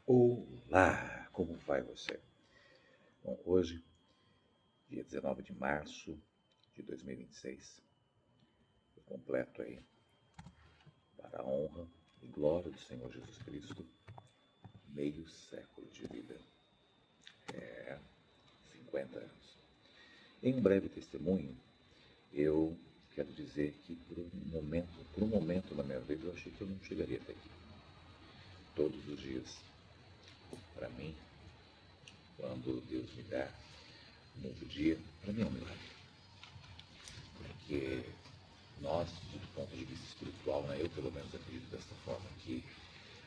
Olá, como vai você? Bom, hoje, dia 19 de março de 2026, eu completo aí, para a honra e glória do Senhor Jesus Cristo, meio século de vida, 50 anos. Em um breve testemunho, eu quero dizer que por um momento na minha vida, eu achei que eu não chegaria até aqui. Todos os dias, para mim, quando Deus me dá um novo dia, para mim é um milagre. Porque nós, do ponto de vista espiritual, né, eu pelo menos acredito dessa forma, que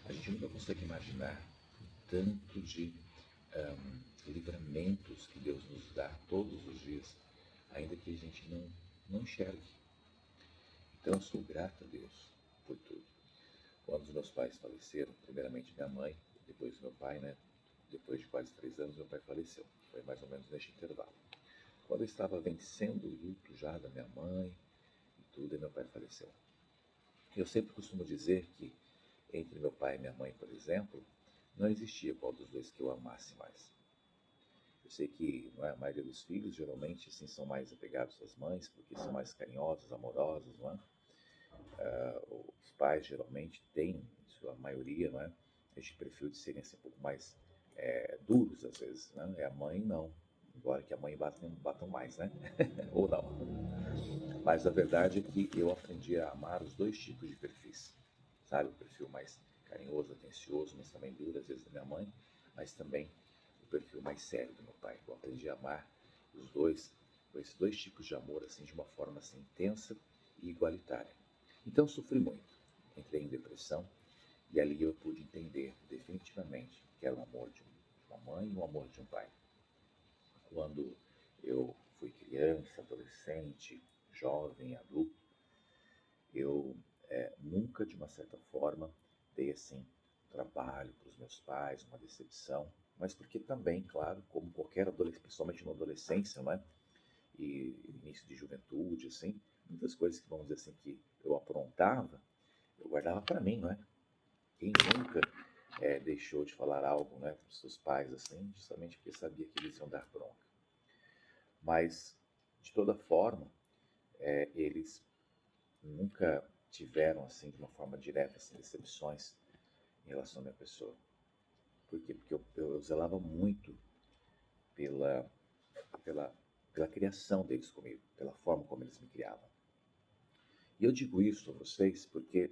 a gente nunca consegue imaginar o tanto de livramentos que Deus nos dá todos os dias, ainda que a gente não enxergue. Então eu sou grato a Deus por tudo. Quando os meus pais faleceram, primeiramente minha mãe, depois meu pai, né? Depois de quase 3 anos, meu pai faleceu. Foi mais ou menos neste intervalo. Quando eu estava vencendo o luto já da minha mãe e tudo, e meu pai faleceu. Eu sempre costumo dizer que entre meu pai e minha mãe, por exemplo, não existia qual dos dois que eu amasse mais. Eu sei que não é, a maioria dos filhos geralmente assim, são mais apegados às mães, porque são mais carinhosos, amorosos, não é? Os pais geralmente têm, em sua maioria, não é? Este perfil de serem assim, um pouco mais duros às vezes, né? E a mãe não, embora que a mãe batam mais, né? Ou não. Mas a verdade é que eu aprendi a amar os dois tipos de perfis, sabe? O perfil mais carinhoso, atencioso, mas também duro, às vezes, da minha mãe, mas também o perfil mais sério do meu pai. Eu aprendi a amar os dois, com esses dois tipos de amor, assim, de uma forma assim, intensa e igualitária. Então, eu sofri muito. Entrei em depressão e ali eu pude entender definitivamente que era o amor de uma mãe e o amor de um pai. Quando eu fui criança, adolescente, jovem, adulto, eu nunca, de uma certa forma, dei assim trabalho para os meus pais, uma decepção, mas porque também, claro, como qualquer adolescente, principalmente na adolescência, não é? E início de juventude, assim, muitas coisas que, vamos dizer assim, que eu aprontava, eu guardava para mim, não é? Quem nunca deixou de falar algo, né, para os seus pais, assim, justamente porque sabia que eles iam dar bronca. Mas, de toda forma, eles nunca tiveram, assim, de uma forma direta, assim, decepções em relação à minha pessoa. Por quê? Porque eu zelava muito pela, pela, pela criação deles comigo, pela forma como eles me criavam. E eu digo isso a vocês porque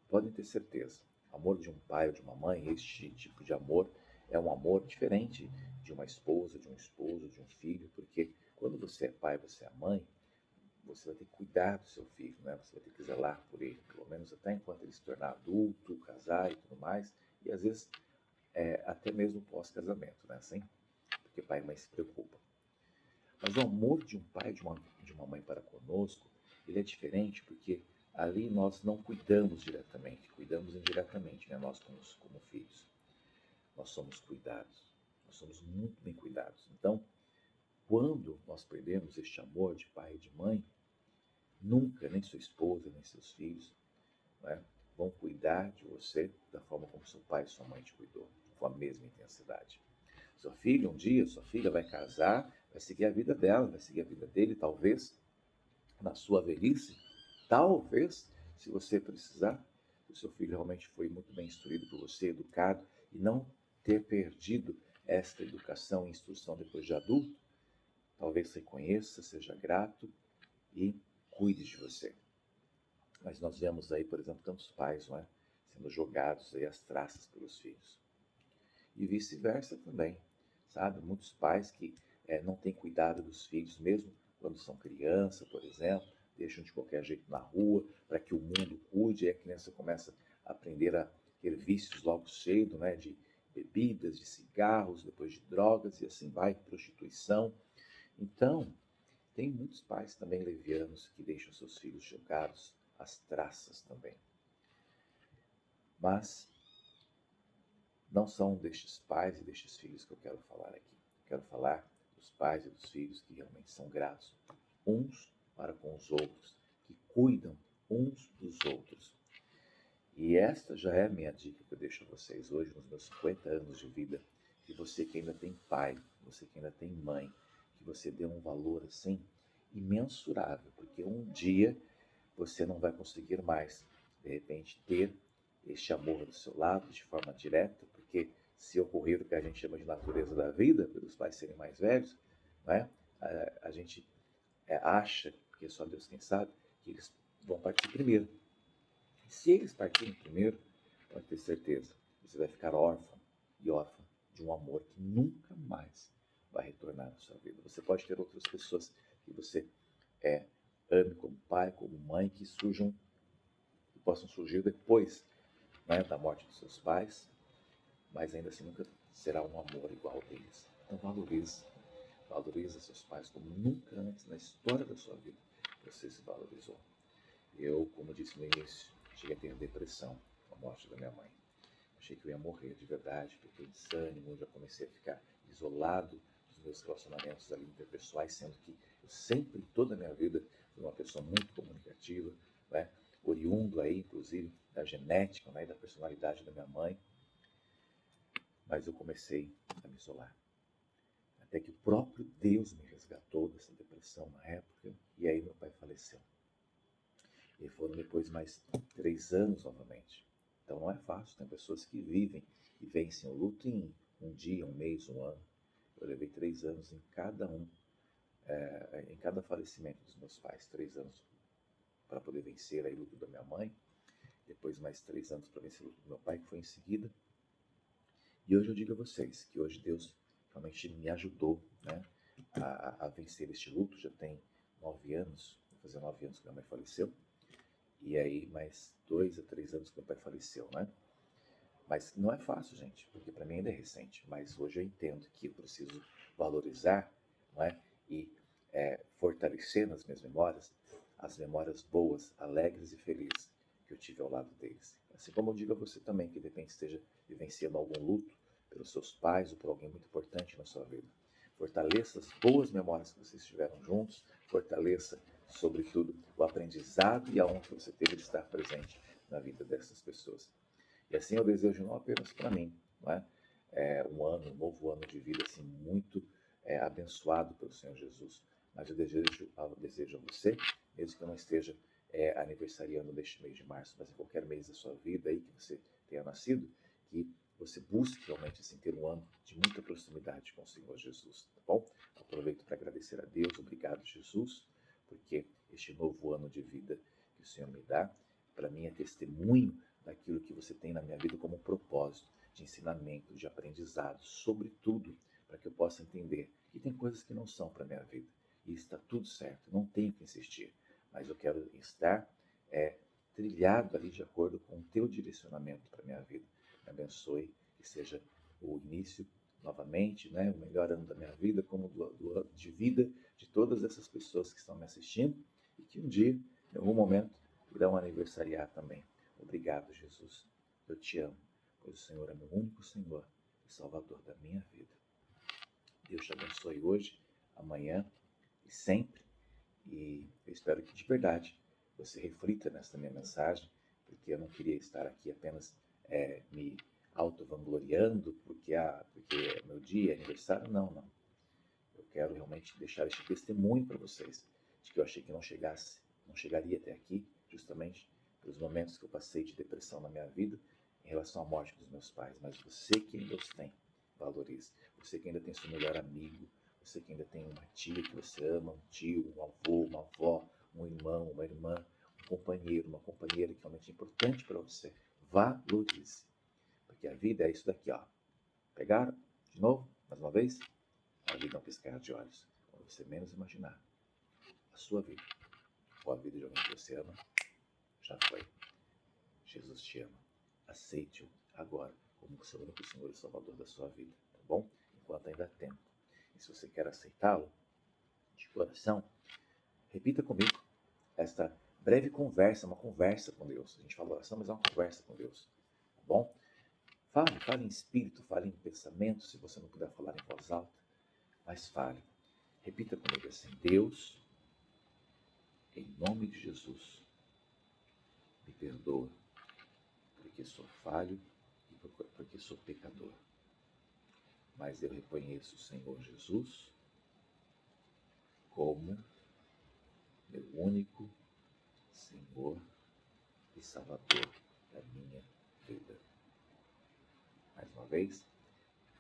podem ter certeza, o amor de um pai ou de uma mãe, este tipo de amor, é um amor diferente de uma esposa, de um esposo, de um filho, porque quando você é pai, você é mãe, você vai ter que cuidar do seu filho, né? Você vai ter que zelar por ele, pelo menos até enquanto ele se tornar adulto, casar e tudo mais, e às vezes até mesmo pós-casamento, né? Assim, porque pai e mãe se preocupam. Mas o amor de um pai, de uma mãe para conosco, ele é diferente porque ali nós não cuidamos diretamente, cuidamos indiretamente, né? Nós como filhos. Nós somos cuidados, nós somos muito bem cuidados. Então, quando nós perdemos este amor de pai e de mãe, nunca, nem sua esposa, nem seus filhos, né, vão cuidar de você da forma como seu pai e sua mãe te cuidou, com a mesma intensidade. Seu filho, um dia, sua filha vai casar, vai seguir a vida dela, vai seguir a vida dele, talvez, na sua velhice, talvez, se você precisar, se o seu filho realmente foi muito bem instruído por você, educado, e não ter perdido esta educação e instrução depois de adulto, talvez você conheça, seja grato e cuide de você. Mas nós vemos aí, por exemplo, tantos pais, não é? Sendo jogados aí às traças pelos filhos. E vice-versa também, sabe? Muitos pais que não têm cuidado dos filhos, mesmo quando são criança, por exemplo, deixam de qualquer jeito na rua, para que o mundo cuide, e a criança começa a aprender a ter vícios logo cedo, né? De bebidas, de cigarros, depois de drogas, e assim vai, prostituição. Então, tem muitos pais também levianos que deixam seus filhos jogados às traças também. Mas não são destes pais e destes filhos que eu quero falar aqui. Quero falar dos pais e dos filhos que realmente são gratos uns para com os outros, que cuidam uns dos outros. E esta já é a minha dica que eu deixo a vocês hoje, nos meus 50 anos de vida, que você que ainda tem pai, você que ainda tem mãe, que você dê um valor assim imensurável, porque um dia você não vai conseguir mais, de repente, ter este amor do seu lado de forma direta, porque se ocorrer o que a gente chama de natureza da vida, pelos pais serem mais velhos, né, a gente acha, porque só Deus quem sabe, que eles vão partir primeiro. E se eles partirem primeiro, pode ter certeza, você vai ficar órfão e órfã de um amor que nunca mais vai retornar na sua vida. Você pode ter outras pessoas que você ame como pai, como mãe, que possam surgir depois, né, da morte dos seus pais, mas ainda assim nunca será um amor igual ao deles. Então valorize seus pais como nunca antes na história da sua vida você se valorizou. Eu, como disse no início, cheguei a ter depressão com a morte da minha mãe. Achei que eu ia morrer de verdade, porque eu desânimo, já comecei a ficar isolado dos meus relacionamentos ali interpessoais, sendo que eu sempre, toda a minha vida, fui uma pessoa muito comunicativa, né? Oriundo aí, inclusive, da genética, né? Da personalidade da minha mãe. Mas eu comecei a me isolar. Até que o próprio Deus me resgatou dessa depressão na época, e aí meu pai faleceu. E foram depois mais 3 anos novamente. Então não é fácil, tem pessoas que vivem e vencem o luto em um dia, um mês, um ano. Eu levei 3 anos em cada em cada falecimento dos meus pais, 3 anos para poder vencer aí o luto da minha mãe, depois mais 3 anos para vencer o luto do meu pai, que foi em seguida. E hoje eu digo a vocês que hoje Deus realmente me ajudou, né, a vencer este luto. Já tem 9 anos, vou fazer 9 anos que minha mãe faleceu. E aí mais 2 a 3 anos que meu pai faleceu, né? Mas não é fácil, gente, porque para mim ainda é recente. Mas hoje eu entendo que eu preciso valorizar, não é? E fortalecer nas minhas memórias as memórias boas, alegres e felizes que eu tive ao lado deles. Assim como eu digo a você também, que de repente esteja vivenciando algum luto pelos seus pais ou por alguém muito importante na sua vida. Fortaleça as boas memórias que vocês tiveram juntos, fortaleça, sobretudo, o aprendizado e a honra que você teve de estar presente na vida dessas pessoas. E assim eu desejo não apenas para mim, não é? Um novo ano de vida assim, muito abençoado pelo Senhor Jesus, mas eu desejo a você, mesmo que eu não esteja aniversariando neste mês de março, mas em qualquer mês da sua vida aí que você tenha nascido, que você busque realmente assim, ter um ano de muita proximidade com o Senhor Jesus, tá bom? Aproveito para agradecer a Deus, obrigado Jesus, porque este novo ano de vida que o Senhor me dá, para mim é testemunho daquilo que você tem na minha vida como propósito, de ensinamento, de aprendizado, sobretudo para que eu possa entender que tem coisas que não são para a minha vida. E está tudo certo, não tenho que insistir, mas eu quero estar trilhado ali de acordo com o teu direcionamento para a minha vida. Me abençoe, que seja o início novamente, né, o melhor ano da minha vida, como de vida de todas essas pessoas que estão me assistindo e que um dia, em algum momento, irão aniversariar também. Obrigado, Jesus. Eu te amo, pois o Senhor é meu único Senhor e Salvador da minha vida. Deus te abençoe hoje, amanhã e sempre. E eu espero que de verdade você reflita nessa minha mensagem, porque eu não queria estar aqui apenas me auto-vangloriando, porque é meu dia, é aniversário. Não, não. Eu quero realmente deixar este testemunho para vocês, de que eu achei que não chegaria até aqui, justamente pelos momentos que eu passei de depressão na minha vida, em relação à morte dos meus pais. Mas você que ainda os tem, valorize. Você que ainda tem seu melhor amigo, você que ainda tem uma tia que você ama, um tio, um avô, uma avó, um irmão, uma irmã, um companheiro, uma companheira que realmente é importante para você, valorize. Porque a vida é isso daqui, ó. Pegaram? De novo? Mais uma vez? A vida é um piscar de olhos. Quando você menos imaginar, a sua vida, ou a vida de alguém que você ama, já foi. Jesus te ama. Aceite-o agora como seu único Senhor e Salvador da sua vida, tá bom? Enquanto ainda há tempo. E se você quer aceitá-lo, de coração, repita comigo esta breve conversa, uma conversa com Deus. A gente fala oração, mas é uma conversa com Deus, tá bom? Fale em espírito, fale em pensamento, se você não puder falar em voz alta, mas fale. Repita comigo assim: Deus, em nome de Jesus, me perdoa porque sou falho e porque sou pecador. Mas eu reconheço o Senhor Jesus como meu único Senhor e Salvador da minha vida. Mais uma vez,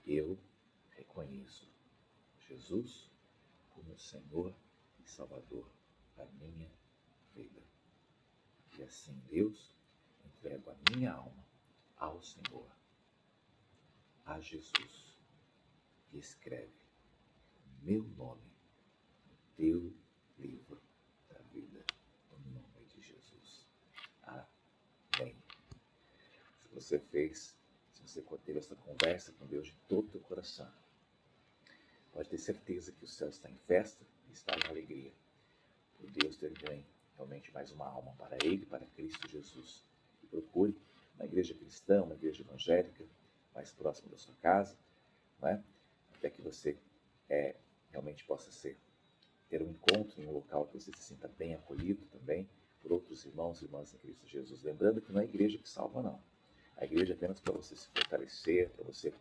eu reconheço Jesus como Senhor e Salvador da minha vida. E assim, Deus, entrego a minha alma ao Senhor, a Jesus, e escreve meu nome no teu livro da vida, no nome de Jesus. Amém. Se você teve essa conversa com Deus de todo o teu coração, pode ter certeza que o céu está em festa e está em alegria, por Deus ter ganho realmente mais uma alma para Ele, para Cristo Jesus. E procure uma igreja cristã, uma igreja evangélica, mais próxima da sua casa, não é? Até que você realmente possa ter um encontro em um local que você se sinta bem acolhido também por outros irmãos e irmãs em Cristo Jesus. Lembrando que não é a igreja que salva, não. A igreja é apenas para você se fortalecer, para você,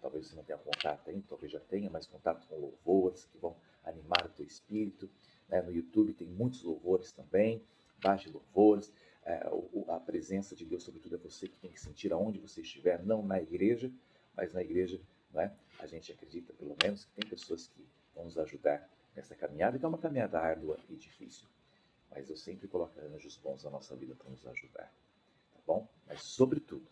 talvez você não tenha contato ainda, talvez já tenha, mas contato com louvores que vão animar o teu espírito. Né? No YouTube tem muitos louvores também, baixe louvores. A presença de Deus, sobretudo, é você que tem que sentir aonde você estiver, não na igreja, mas na igreja, não é? A gente acredita, pelo menos, que tem pessoas que vão nos ajudar nessa caminhada, que é uma caminhada árdua e difícil. Mas eu sempre coloco anjos bons na nossa vida para nos ajudar. Tá bom? Mas, sobretudo,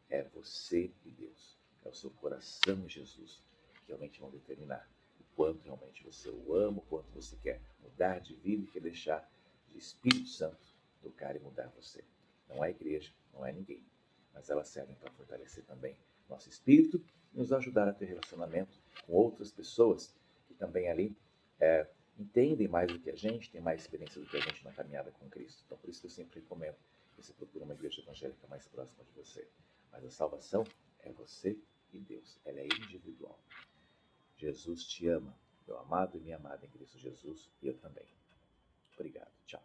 é você e Deus. É o seu coração em Jesus que realmente vão determinar o quanto realmente você o ama, o quanto você quer mudar de vida e quer deixar de Espírito Santo tocar e mudar você. Não é igreja, não é ninguém. Mas elas servem para fortalecer também nosso espírito e nos ajudar a ter relacionamento com outras pessoas que também ali entendem mais do que a gente, têm mais experiência do que a gente na caminhada com Cristo. Então, por isso que eu sempre recomendo que você procure uma igreja evangélica mais próxima de você. Mas a salvação é você e Deus. Ela é individual. Jesus te ama, meu amado e minha amada em Cristo Jesus, e eu também. Obrigado. Tchau.